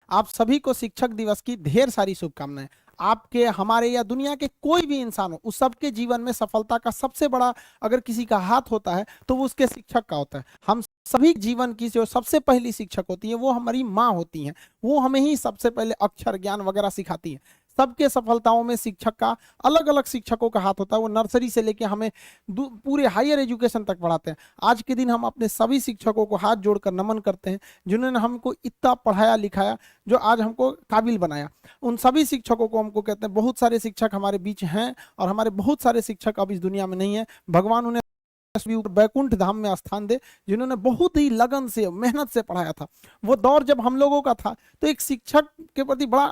आप सभी को शिक्षक दिवस की ढेर सारी शुभकामनाएं। आपके, हमारे या दुनिया के कोई भी इंसान हो, उस सबके जीवन में सफलता का सबसे बड़ा अगर किसी का हाथ होता है तो वो उसके शिक्षक का होता है। हम सभी जीवन की जो सबसे पहली शिक्षक होती है वो हमारी माँ होती हैं। वो हमें ही सबसे पहले अक्षर ज्ञान वगैरह सिखाती हैं। सबके सफलताओं में शिक्षक का, अलग अलग शिक्षकों का हाथ होता है। वो नर्सरी से लेके हमें पूरे हायर एजुकेशन तक पढ़ाते हैं। आज के दिन हम अपने सभी शिक्षकों को हाथ जोड़कर नमन करते हैं, जिन्होंने हमको इतना पढ़ाया लिखाया, जो आज हमको काबिल बनाया। उन सभी शिक्षकों को हमको कहते हैं। बहुत सारे शिक्षक हमारे बीच हैं और हमारे बहुत सारे शिक्षक अब इस दुनिया में नहीं है। भगवान उन्हें बैकुंठ धाम में स्थान दे, जिन्होंने बहुत ही लगन से, मेहनत से पढ़ाया था। वो दौर जब हम लोगों का था तो एक शिक्षक के प्रति बड़ा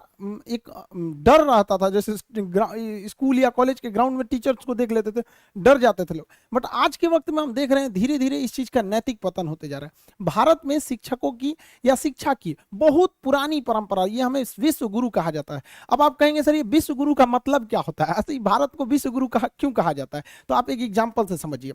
एक डर रहता था। जैसे स्कूल या कॉलेज के ग्राउंड में टीचर्स को देख लेते थे, डर जाते थे लोग। बट आज के वक्त में हम देख रहे हैं धीरे धीरे इस चीज का नैतिक पतन होते जा रहा है। भारत में शिक्षकों की या शिक्षा की बहुत पुरानी परंपरा, ये हमें विश्व गुरु कहा जाता है। अब आप कहेंगे सर ये विश्व गुरु का मतलब क्या होता है, ऐसे ही भारत को विश्व गुरु क्यों कहा जाता है? तो आप एक एग्जाम्पल से समझिए।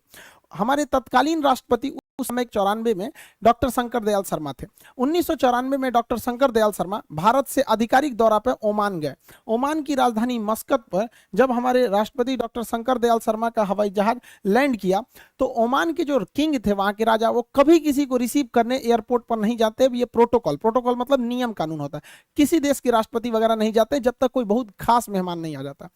हमारे तत्कालीन राष्ट्रपति उस समय 94 में डॉक्टर शंकर दयाल शर्मा थे। 1994 में डॉक्टर शंकर दयाल शर्मा भारत से आधिकारिक दौरा पर ओमान गए। ओमान की राजधानी मस्कत पर जब हमारे राष्ट्रपति डॉक्टर शंकर दयाल शर्मा का हवाई जहाज लैंड किया तो ओमान के जो किंग थे, वहां के राजा, वो कभी किसी को रिसीव करने एयरपोर्ट पर नहीं जाते। ये प्रोटोकॉल, प्रोटोकॉल मतलब नियम कानून होता है। किसी देश के राष्ट्रपति वगैरह नहीं जाते जब तक कोई बहुत खास मेहमान नहीं आ जाता।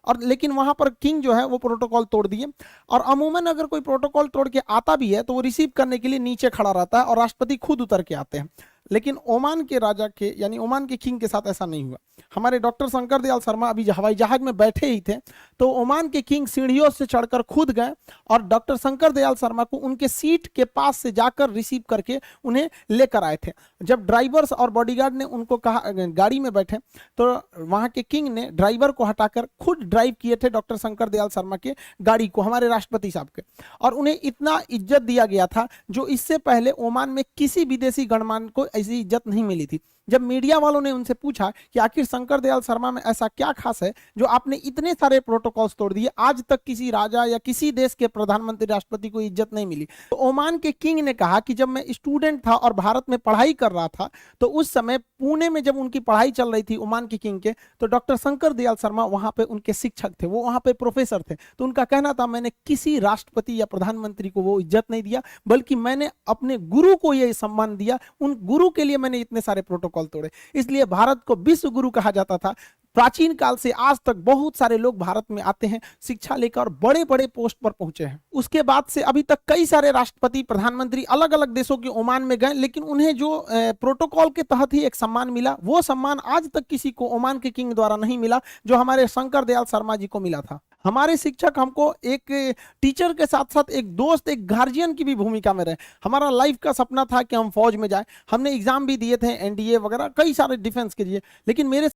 और लेकिन वहां पर किंग जो है वो प्रोटोकॉल तोड़ दिए। और अमूमन अगर कोई प्रोटोकॉल तोड़ के आता भी है तो वो रिसीव करने के लिए नीचे खड़ा रहता है और राष्ट्रपति खुद उतर के आते हैं। लेकिन ओमान के राजा के, यानी ओमान के किंग के साथ ऐसा नहीं हुआ। हमारे डॉक्टर शंकर दयाल शर्मा अभी हवाई जहाज में बैठे ही थे तो ओमान के किंग सीढ़ियों से चढ़कर खुद गए और डॉक्टर शंकर दयाल शर्मा को उनके सीट के पास से जाकर रिसीव करके उन्हें लेकर आए थे। जब ड्राइवर्स और बॉडीगार्ड ने उनको कहा गाड़ी में बैठे, तो वहां के किंग ने ड्राइवर को हटाकर खुद ड्राइव किए थे डॉक्टर शंकर दयाल शर्मा के गाड़ी को, हमारे राष्ट्रपति साहब के। और उन्हें इतना इज्जत दिया गया था जो इससे पहले ओमान में किसी विदेशी गणमान्य को ऐसी इज्जत नहीं मिली थी। जब मीडिया वालों ने उनसे पूछा कि आखिर शंकर दयाल शर्मा में ऐसा क्या खास है जो आपने इतने सारे प्रोटोकॉल्स तोड़ दिए, आज तक किसी राजा या किसी देश के प्रधानमंत्री राष्ट्रपति को इज्जत नहीं मिली, तो ओमान के किंग ने कहा कि जब मैं स्टूडेंट था और भारत में पढ़ाई कर रहा था तो उस समय पुणे में जब उनकी पढ़ाई चल रही थी ओमान के किंग के, तो डॉक्टर शंकर दयाल शर्मा वहां पे उनके शिक्षक थे, वो वहां पे प्रोफेसर थे। तो उनका कहना था मैंने किसी राष्ट्रपति या प्रधानमंत्री को वो इज्जत नहीं दिया, बल्कि मैंने अपने गुरु को यह सम्मान दिया, उन गुरु के लिए मैंने इतने सारे प्रोटोकॉल तोड़े। इसलिए भारत को विश्व गुरु कहा जाता था। प्राचीन काल से आज तक बहुत सारे लोग भारत में आते हैं, शिक्षा लेकर बड़े बड़े पोस्ट पर पहुंचे हैं। उसके बाद से अभी तक कई सारे राष्ट्रपति, प्रधानमंत्री अलग अलग देशों के ओमान में गए, लेकिन उन्हें जो प्रोटोकॉल के तहत ही एक सम्मान मिला, वो सम्मान आज तक किसी को ओमान के किंग द्वारा नहीं मिला जो हमारे शंकर दयाल शर्मा जी को मिला था। हमारे शिक्षक हमको एक टीचर के साथ साथ एक दोस्त, एक गार्जियन की भी भूमिका में रहे। हमारा लाइफ का सपना था कि हम फौज में जाए, हमने एग्जाम भी दिए थे, एनडीए वगैरह कई सारे डिफेंस के लिए, लेकिन मेरे